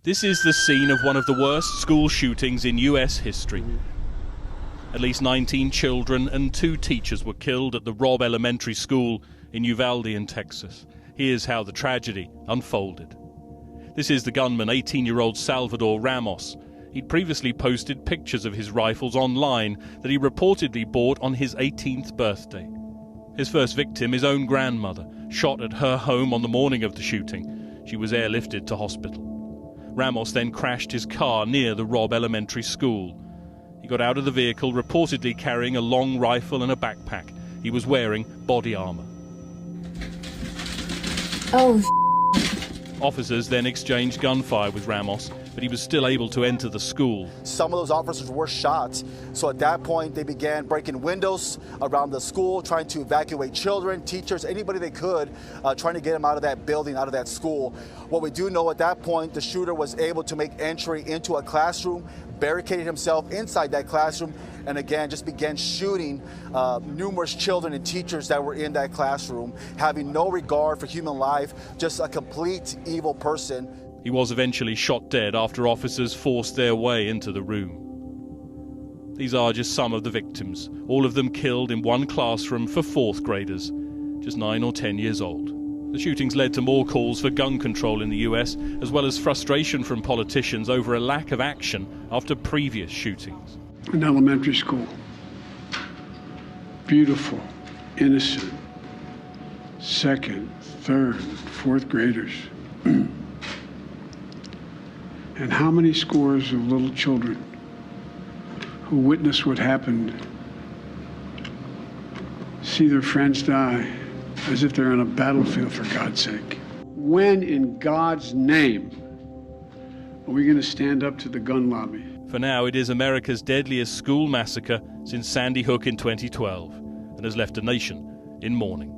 This is the scene of one of the worst school shootings in US history. At least 19 children and 2 teachers were killed at the Robb Elementary School in Uvalde in Texas. Here's how the tragedy unfolded. This is the gunman, 18-year-old Salvador Ramos. He'd previously posted pictures of his rifles online that he reportedly bought on his 18th birthday. His first victim, his own grandmother, shot at her home on the morning of the shooting. She was airlifted to hospital. Ramos then crashed his car near the Robb Elementary School. He got out of the vehicle reportedly carrying a long rifle and a backpack. He was wearing body armor. Oh, Officers then exchanged gunfire with Ramos, but he was still able to enter the school. Some of those officers were shot, so at that point they began breaking windows around the school, trying to evacuate children, teachers, anybody they could, trying to get them out of that building, out of that school. What we do know at that point, the shooter was able to make entry into a classroom, barricaded himself inside that classroom, and again just began shooting numerous children and teachers that were in that classroom, having no regard for human life, just a complete evil person. He was eventually shot dead after officers forced their way into the room. These are just some of the victims, all of them killed in one classroom for 4th graders, just 9 or 10 years old. The shootings led to more calls for gun control in the US, as well as frustration from politicians over a lack of action after previous shootings. An elementary school, beautiful, innocent, 2nd, 3rd, 4th graders. And how many scores of little children who witness what happened see their friends die as if they're on a battlefield, for God's sake. When in God's name are we going to stand up to the gun lobby? For now, it is America's deadliest school massacre since Sandy Hook in 2012 and has left a nation in mourning.